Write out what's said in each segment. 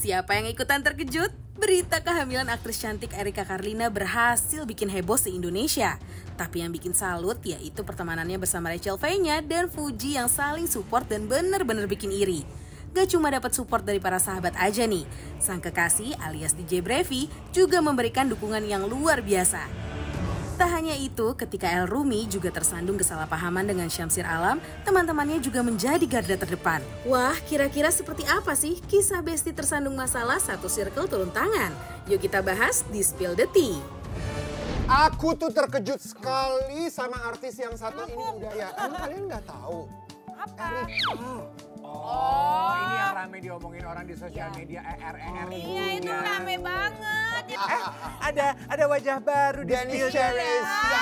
Siapa yang ikutan terkejut? Berita kehamilan aktris cantik Erika Carlina berhasil bikin heboh se-Indonesia. Tapi yang bikin salut yaitu pertemanannya bersama Rachel V-nya dan Fuji yang saling support dan bener-bener bikin iri. Gak cuma dapat support dari para sahabat aja nih, sang kekasih alias DJ Brevi juga memberikan dukungan yang luar biasa. Tak hanya itu, ketika El Rumi juga tersandung kesalahpahaman dengan Syamsir Alam, teman-temannya juga menjadi garda terdepan. Wah, kira-kira seperti apa sih kisah Besti tersandung masalah satu circle turun tangan? Yuk kita bahas di Spill the Tea. Aku tuh terkejut sekali sama artis yang satu ini udah ya. Emang kalian nggak tahu? Apa? Erika. Oh, ini yang rame diomongin orang di sosial media Iya, itu rame banget. Ada wajah baru di Dennis Spill. Cheresa,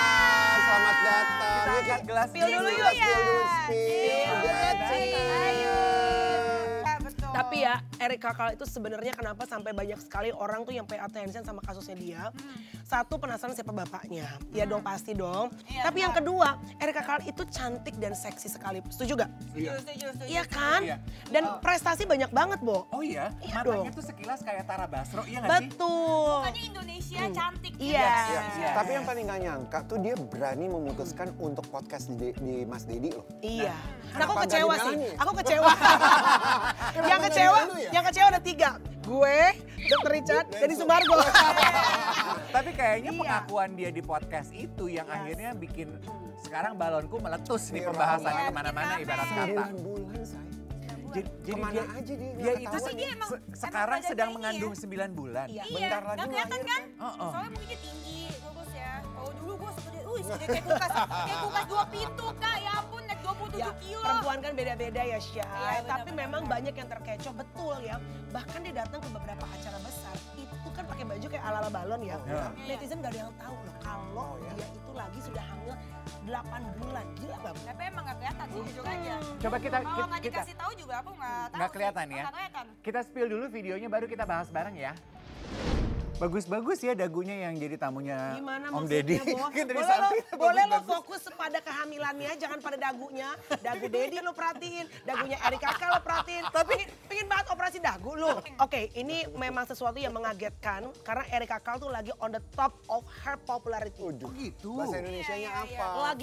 selamat datang. Kita angkat gelas Spill dulu yuk ya. Spill Ayo. Betul. Tapi ya, Erika Carl itu sebenarnya kenapa sampai banyak sekali orang tuh yang pay attention sama kasusnya dia. Satu, penasaran siapa bapaknya. Ya dong, pasti dong. Iya, Tapi yang kedua, Erika Carl itu cantik dan seksi sekali. Setuju gak? Setuju. Iya kan? Iya. Dan prestasi banyak banget, Bo. Oh iya? Iya Matanya dong. tuh sekilas kayak Tara Basro, iya gak sih? Betul. Makanya Indonesia cantik. Iya. Iya. Tapi yang paling gak nyangka tuh dia berani memutuskan untuk podcast di Mas Dedi loh. Iya. Nah, aku kenapa kecewa nggak sih. dibilangin? Aku kecewa. yang nggak kecewa, dulu ya? yang kecewa ada 3. Gue, Dr. Richard, Denny Sumargo. Tapi kayaknya pengakuan dia di podcast itu yang akhirnya bikin sekarang balonku meletus nih Viral. pembahasannya Iya, kemana-mana kita ibarat kata. 9 bulan say. Jadi Kemana dia, aja dia dia nggak itu ketahuan. Dia emang- sekarang emang sedang badannya mengandung ini 9 bulan. Iya. Bentar lagi Gak kelihatan kan? Oh. Soalnya mungkin dia tinggi, bagus ya. Kalau dulu gue segede kayak kulkas. Kayak kulkas 2 pintu, Kak. Ya ampun, naik 27 Ya, kilo. perempuan kan beda-beda ya, Syah. Iya, Tapi benar-benar. memang banyak yang terkecoh, betul ya. Bahkan dia datang ke beberapa acara besar, itu kan pakai baju kayak ala-ala balon ya. Oh, iya. Netizen gak ada yang tahu loh kalau dia itu lagi sudah hamil 8 bulan. Gila gak? Tapi emang gak kelihatan sih, jujur aja. Coba kita Kalau nggak dikasih tahu juga aku nggak tahu. nggak kelihatan ya. Nggak kelihatan. Kita spill dulu videonya baru kita bahas bareng ya. Bagus-bagus ya dagunya yang jadi tamunya Gimana Om maksudnya, Deddy. Bo? Kan dari Boleh lo, samping boleh lo bagus-bagus. fokus pada kehamilannya, jangan pada dagunya. Dagu Deddy lo perhatiin, dagunya Erika Carl lo perhatiin. Tapi pengen banget operasi dagu lo. Oke, ini memang sesuatu yang mengagetkan karena Erika Carl tuh lagi on the top of her popularity. Oh gitu. Bahasa Indonesianya Iya, iya, apa?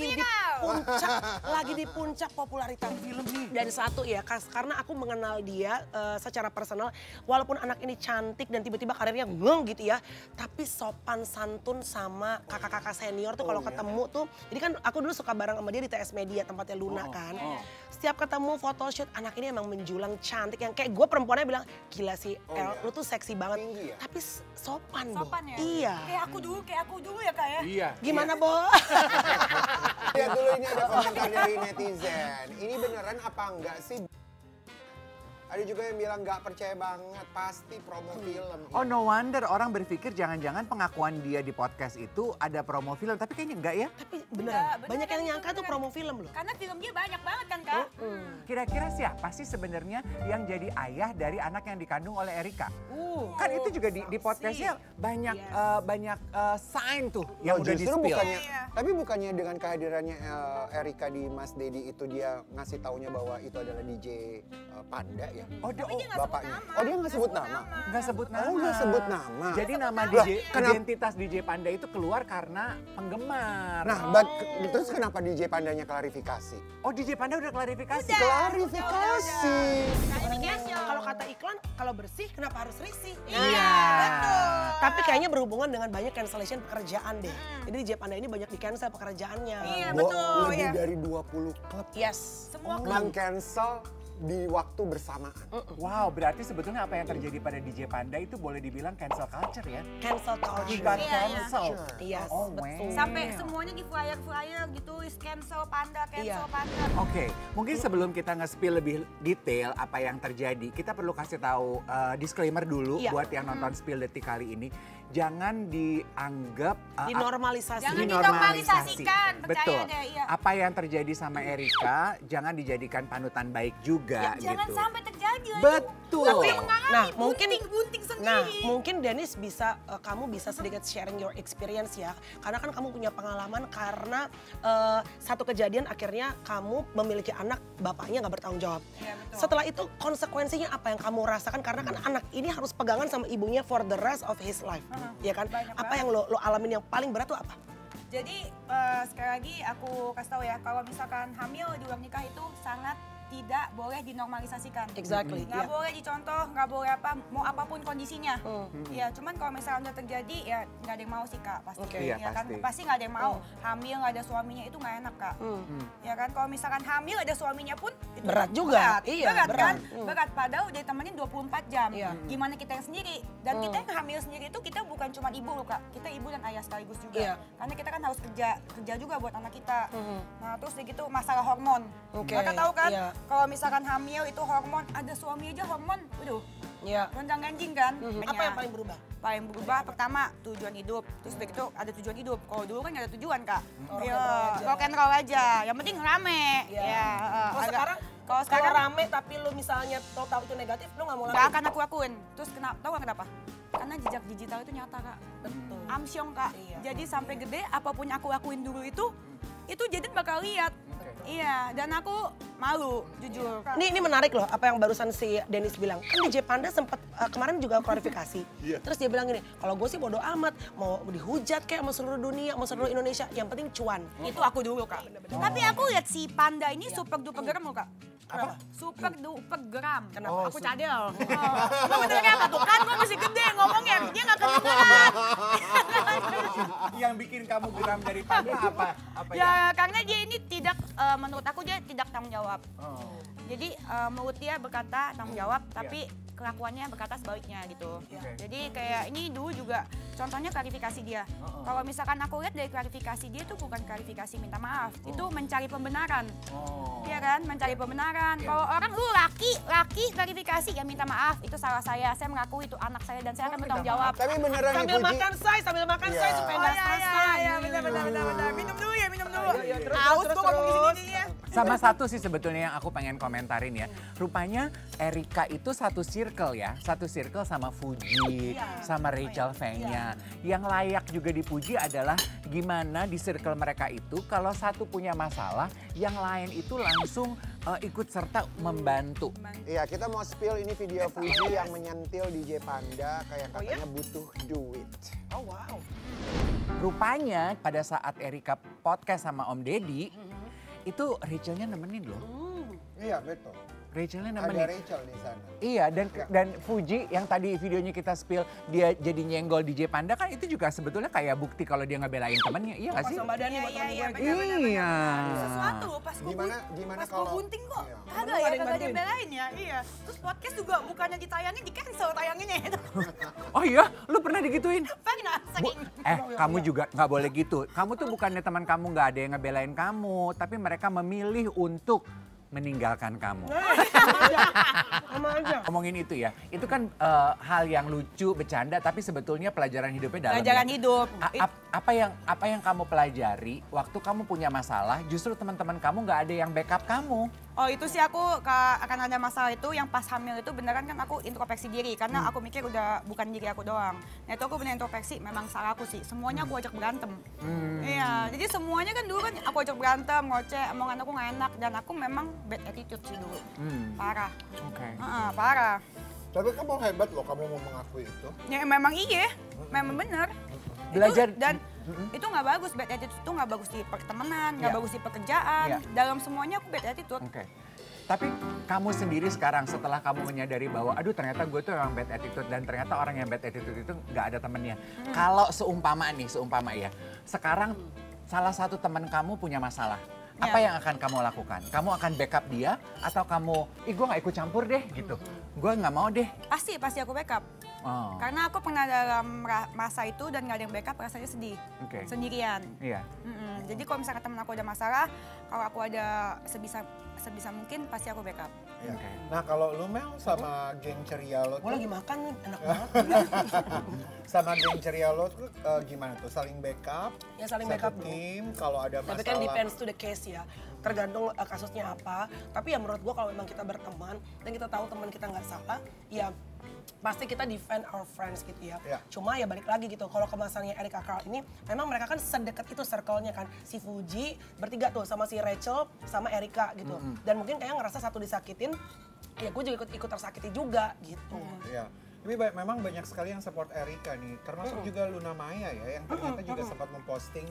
Lagi di puncak popularitas film nih. Dan satu ya, karena aku mengenal dia secara personal, walaupun anak ini cantik dan tiba-tiba karirnya ngeng gitu ya, tapi sopan santun sama kakak-kakak senior tuh kalau ketemu tuh, jadi kan aku dulu suka bareng sama dia di TS Media tempatnya Luna kan. Setiap ketemu photoshoot, anak ini emang menjulang cantik yang kayak gue perempuannya bilang, gila sih El, lu tuh seksi banget. Tinggi ya? Tapi sopan, Bo. Sopan ya? Iya. Kayak aku dulu ya, Kak ya? Iya. Gimana, Bo? Lihat dulu ini ada komentar dari netizen. Ini beneran apa enggak sih? Ada juga yang bilang nggak percaya banget, pasti promo film. Oh no wonder orang berpikir jangan-jangan pengakuan dia di podcast itu ada promo film. Tapi kayaknya enggak ya. Tapi Enggak, beneran, beneran, banyak yang itu nyangka tuh beneran. promo film loh. Karena film dia banyak banget kan, Kak? Kira-kira siapa sih sebenarnya yang jadi ayah dari anak yang dikandung oleh Erika? Kan itu juga di podcastnya banyak banyak sign tuh yang udah justru di-spill. bukannya, Iya. tapi bukannya dengan kehadirannya Erika di Mas Dedi itu dia ngasih taunya bahwa itu adalah DJ Panda ya? Oh, Tapi dia nggak sebut bapaknya. nama. Oh dia nggak sebut nama? Nggak sebut nama. Oh nggak sebut nama. Jadi nama Lah, DJ, kenapa- identitas DJ Panda itu keluar karena penggemar. Nah, terus kenapa DJ Pandanya klarifikasi? Oh DJ Panda udah klarifikasi. Klarifikasi. Kalau kata iklan, kalau bersih kenapa harus risih? Iya, betul. Tapi kayaknya berhubungan dengan banyak cancellation pekerjaan deh. Jadi di Panda ini banyak di cancel pekerjaannya. Iya, Bo, betul lebih ya. dari 20 klub Yes. Semua meng-cancel di waktu bersamaan. Wow, berarti sebetulnya apa yang terjadi pada DJ Panda itu boleh dibilang cancel culture ya? Cancel culture. Bukan Iya, cancel. Yes, Oh, betul. sampai semuanya di flyer gitu, is cancel Panda, Iya. Oke, mungkin sebelum kita nge-spill lebih detail apa yang terjadi, kita perlu kasih tahu disclaimer dulu Iya. buat yang nonton Spill Detik kali ini. Jangan dianggap Dinormalisasi. Jangan dinormalisasi. dinormalisasikan, percaya Betul. deh, iya. Apa yang terjadi sama Erika jangan dijadikan panutan baik juga Jangan gitu. sampai terjadi aja. Betul. Aku yang mengalami Nah, mungkin bunting sendiri. Nah, mungkin Dennis bisa kamu bisa sedikit sharing your experience ya. Karena kan kamu punya pengalaman karena satu kejadian akhirnya kamu memiliki anak, bapaknya nggak bertanggung jawab. Iya, betul. Setelah itu konsekuensinya apa yang kamu rasakan? Karena kan anak ini harus pegangan sama ibunya for the rest of his life. Ya kan? Banyak Apa banget. yang lo alamin yang paling berat tuh apa? Jadi sekali lagi aku kasih tahu ya, kalau misalkan hamil di luar nikah itu sangat tidak boleh dinormalisasikan. Exactly. Nggak Iya. boleh dicontoh, nggak boleh apa, mau apapun kondisinya. Ya, cuman kalau misalnya udah terjadi ya nggak ada yang mau sih Kak, pasti. Oke. Iya, Ya kan, pasti. pasti nggak ada yang mau. Hamil nggak ada suaminya itu nggak enak Kak. Ya kan, kalau misalkan hamil ada suaminya pun itu Berat juga. Iya, berat berat. kan? Berat, padahal udah ditemenin 24 jam. Iya. Gimana kita yang sendiri? Dan kita yang hamil sendiri itu kita bukan cuma ibu loh Kak, kita ibu dan ayah sekaligus juga. Iya. Karena kita kan harus kerja juga buat anak kita. Nah, terus begitu masalah hormon. Oke, Mereka tahu kan, iya. kalau misalkan hamil itu hormon, ada suami aja hormon, waduh, Iya. gonjang-ganjing kan. Apa yang paling berubah? Paling berubah pertama tujuan hidup, terus begitu ada tujuan hidup. Kalau dulu kan nggak ada tujuan Kak. Rock Iya, and roll aja. rock and roll aja. Yang penting rame. Iya. Ya, Kalau agak- sekarang, kalau kalau sekarang rame tapi lu misalnya tahu itu negatif, lu nggak mau nggak lakuin. akan aku lakuin. Terus tahu nggak kenapa? Karena jejak digital itu nyata Kak. Betul. Amsyong Kak. Iya. Jadi sampai gede apapun aku lakuin dulu itu jadi bakal lihat. Iya, dan aku malu jujur. Ini menarik loh apa yang barusan si Dennis bilang. Kan DJ Panda sempat kemarin juga klarifikasi. Terus dia bilang gini, kalau gue sih bodo amat, mau dihujat kayak sama seluruh dunia, sama seluruh Indonesia, yang penting cuan. Itu aku dulu Kak. Tapi aku lihat si Panda ini super duper geram loh Kak. Apa? Super duper geram. Kenapa? Aku cadel. Lo benernya apa tuh? Kan gue masih gede ngomongnya, dia gak kedengeran. Yang bikin kamu geram dari Panda apa? Apa Ya karena dia ini tidak, menurut aku dia tidak tanggung jawab. Oh. Jadi mulut dia berkata tanggung jawab, tapi kelakuannya berkata sebaliknya gitu. Oke. Jadi kayak ini dulu juga contohnya klarifikasi dia. Kalau misalkan aku lihat dari klarifikasi dia itu bukan klarifikasi minta maaf, itu mencari pembenaran. Oh. Iya kan, mencari pembenaran. Iya. Kalau orang lu laki klarifikasi ya minta maaf, itu salah saya mengakui itu anak saya dan saya akan bertanggung jawab. Tapi beneran nih Sambil Fuji. makan say, sambil makan say Iya. supaya nggak stres say. benar. Minum dulu ya, minum dulu. terus, Aus terus, gua ngomong di terus. sini ya. Sama satu sih sebetulnya yang aku pengen komentarin ya. Rupanya Erika itu satu circle ya. Satu circle sama Fuji, sama Rachel V-nya. Yang layak juga dipuji adalah gimana di circle mereka itu kalau satu punya masalah, yang lain itu langsung ikut serta membantu. Iya, kita mau spill ini video Fuji yang menyentil DJ Panda kayak katanya butuh duit. Oh wow. Rupanya pada saat Erika podcast sama Om Deddy, itu Rachelnya nemenin loh. Iya, betul. Rachelnya Ada nemenin. Rachel di sana. Iya, dan Fuji yang tadi videonya kita spill dia jadi nyenggol DJ Panda kan itu juga sebetulnya kayak bukti kalau dia ngebelain temennya, iya gak sih? Sama Dani buat Iya, temen gue. benar. Iya. Sesuatu pas gue Gimana pas gue kalau- bunting kok iya. kagak Ada ya, yang kagak ada bantuin? yang belain ya. Iya. Terus podcast juga bukannya ditayangin, di cancel tayanginnya itu. Oh iya, lu pernah digituin? Pernah, saking. Kamu juga nggak boleh gitu. Kamu tuh bukannya teman kamu nggak ada yang ngebelain kamu, tapi mereka memilih untuk meninggalkan kamu. Sama aja. Ngomongin itu ya, itu kan hal yang lucu, bercanda, tapi sebetulnya pelajaran hidupnya dalam. Pelajaran ya. hidup. Apa yang kamu pelajari waktu kamu punya masalah, justru teman-teman kamu nggak ada yang backup kamu. Oh itu sih aku akan ada masalah itu yang pas hamil itu beneran kan aku introspeksi diri karena aku mikir udah bukan diri aku doang. Nah itu aku bener introspeksi memang salah aku sih. Semuanya aku ajak berantem. Iya jadi semuanya kan dulu kan aku ajak berantem, ngoceh, omongan aku nggak enak dan aku memang bad attitude sih dulu. Parah. Oke. Parah. Tapi kamu hebat loh, kamu mau mengakui itu. Ya memang iya, memang bener. Belajar Dan itu nggak bagus, bad attitude itu nggak bagus di pertemanan, nggak Iya. bagus di pekerjaan. Iya. Dalam semuanya aku bad attitude. Oke. Tapi kamu sendiri sekarang setelah kamu menyadari bahwa aduh ternyata gue tuh emang bad attitude dan ternyata orang yang bad attitude itu nggak ada temennya. Kalau seumpama ya, sekarang salah satu teman kamu punya masalah. Apa yang akan kamu lakukan? Kamu akan backup dia atau kamu, gue nggak ikut campur deh gitu. Gue nggak mau deh. Pasti aku backup. Oh, Karena aku pernah dalam masa itu dan gak ada yang backup rasanya sedih. Oke. Sendirian. Iya. Jadi kalau misalkan temen aku ada masalah, kalau aku ada sebisa mungkin pasti aku backup. Ya. Oke. Nah kalau lu Mel sama geng ceria lo Gue tuh, lagi makan nih, enak banget. sama geng ceria lo tuh gimana tuh? Saling backup? Ya saling Satu backup dong. tim kalau ada Tapi masalah. kan depends to the case ya. tergantung kasusnya apa. Tapi ya menurut gue kalau memang kita berteman dan kita tahu teman kita nggak salah, ya pasti kita defend our friends gitu ya. Cuma ya balik lagi gitu, kalau kemasannya Erika Carl ini, memang mereka kan sedekat itu circle-nya kan. Si Fuji bertiga tuh sama si Rachel sama Erika gitu. Dan mungkin kayak ngerasa satu disakitin, ya gue juga ikut tersakiti juga gitu. Iya. Tapi memang banyak sekali yang support Erika nih, termasuk juga Luna Maya ya, yang ternyata juga sempat memposting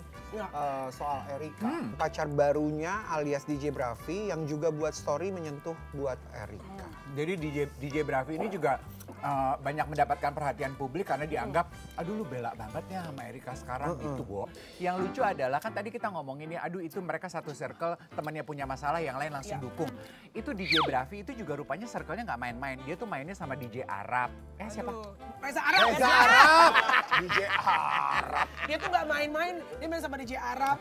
soal Erika. Pacar barunya alias DJ Bravi yang juga buat story menyentuh buat Erika. Jadi DJ Bravi ini juga banyak mendapatkan perhatian publik karena dianggap, aduh lu bela banget ya sama Erika sekarang gitu, Bo. Yang lucu adalah kan tadi kita ngomongin ya, aduh itu mereka satu circle, temannya punya masalah, yang lain langsung dukung. Itu DJ Bravi itu juga rupanya circle-nya nggak main-main. Dia tuh mainnya sama DJ Arab. Siapa? Reza Arab. Reza Arab. DJ Arab. Dia tuh nggak main-main, dia main sama DJ Arab.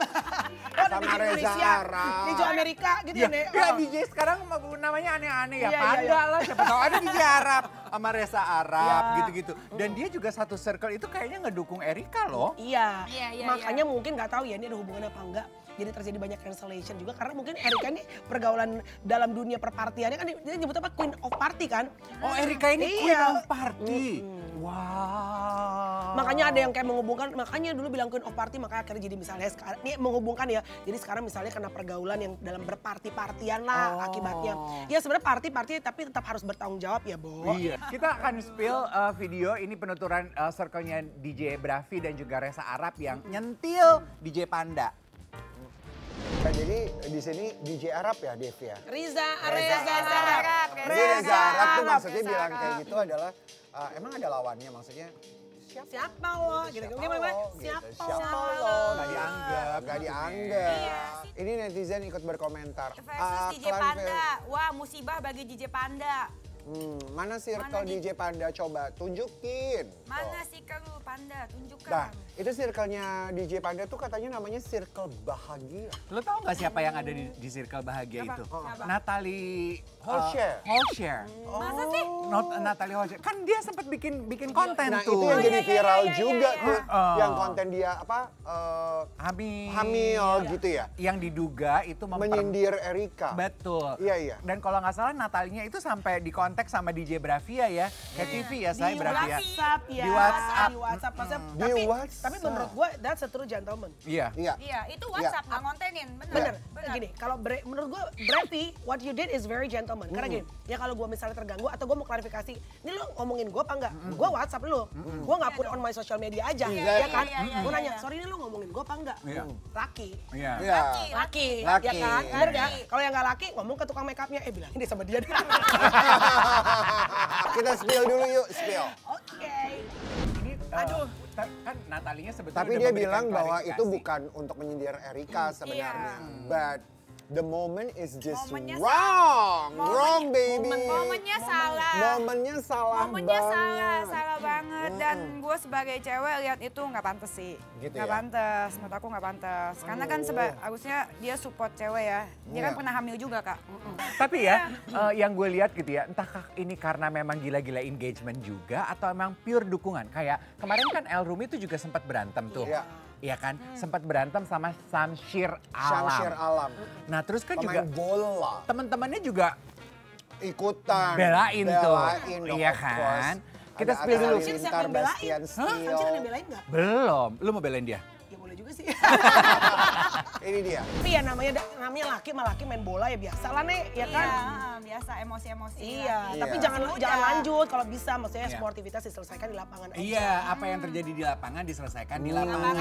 Sama Reza Arab. DJ Amerika gitu ya, Nek. Ya DJ sekarang namanya aneh-aneh ya. Panda lah, siapa tahu ada DJ Arab sama Reza Arab gitu-gitu. Dan dia juga satu circle itu kayaknya ngedukung Erika loh. Iya. Makanya mungkin nggak tahu ya ini ada hubungannya apa enggak. Jadi terjadi banyak cancellation juga karena mungkin Erika ini pergaulan dalam dunia perpartiannya kan dia nyebut apa Queen of Party kan. Oh Erika ini Queen of Party. Wow. Makanya ada yang kayak menghubungkan, makanya dulu bilang Queen of Party makanya akhirnya jadi misalnya sekarang ini menghubungkan ya. Jadi sekarang misalnya karena pergaulan yang dalam berparti-partian lah akibatnya. Ya sebenarnya party-party tapi tetap harus bertanggung jawab ya, Bo. Iya. Kita akan spill video ini penuturan circle-nya DJ Bravi dan juga Reza Arab yang nyentil DJ Panda. Nah, jadi di sini DJ Arab ya, Dev ya? Reza Arab tuh maksudnya bilang kayak gitu adalah, emang ada lawannya maksudnya? Siapa lo? Gitu. Siapa lo? Gak dianggap. Ini netizen ikut berkomentar. Versus DJ Panda. Wah, musibah bagi DJ Panda. Mana circle DJ Panda, coba tunjukin. Mana circle Panda, tunjukkan. Nah, itu circle-nya DJ Panda tuh katanya namanya Circle Bahagia. Lo tau gak siapa yang ada di Circle Bahagia itu? Natalie Holshare. Masa sih? Natalie Holshare. Kan dia sempat bikin konten Nah, tuh. itu yang jadi viral juga tuh. Yang konten dia apa? Hamil gitu ya. Yang diduga itu menyindir Erika. Betul. Iya. Dan kalau nggak salah Natalinya itu sampai di kontak sama DJ Bravia ya. Kayak TV ya, saya Bravia. Di WhatsApp. Tapi menurut gue that's a true gentleman. Iya. Iya, itu WhatsApp nggak ngontenin, Bener. Gini, kalau menurut gue Bravi, what you did is very gentleman. Karena gini, ya kalau gue misalnya terganggu atau gue mau klarifikasi, ini lo ngomongin gue apa enggak? Gue WhatsApp lo, gue nggak put on my social media aja, ya kan? Gue nanya, sorry ini lo ngomongin gue apa enggak? Laki. Laki, ya kan? Bener gak? Kalau yang nggak laki, ngomong ke tukang makeupnya, bilangin deh sama dia. Kita spill dulu yuk, spill. Oke. Aduh, kan Natalinya sebetulnya tapi dia bilang bahwa itu bukan untuk menyindir Erika sebenarnya. But the moment is just wrong baby. Momennya salah. Momennya salah banget. Dan gue sebagai cewek lihat itu nggak pantas sih. Gitu nggak pantas, menurut aku nggak pantas. Karena kan harusnya dia support cewek ya. Dia kan pernah hamil juga kak. Tapi ya, yang gue lihat gitu ya, entah ini karena memang gila-gila engagement juga atau memang pure dukungan. Kayak kemarin kan El Rumi itu juga sempat berantem tuh. Iya kan, sempat berantem sama Samshir Alam. Nah terus kan juga bola. Teman-temannya juga ikutan belain tuh, dong, iya kan. Kita spill dulu. Siapa yang belain? Samshir ada yang belain nggak? Belum, lu mau belain dia? Ya boleh juga sih. Ini dia. Tapi ya namanya laki sama laki main bola ya biasa lah Nek, ya kan? Biasa emosi-emosi. Iya, tapi jangan lanjut kalau bisa, maksudnya sportivitas diselesaikan di lapangan aja. Iya, apa yang terjadi di lapangan diselesaikan di lapangan.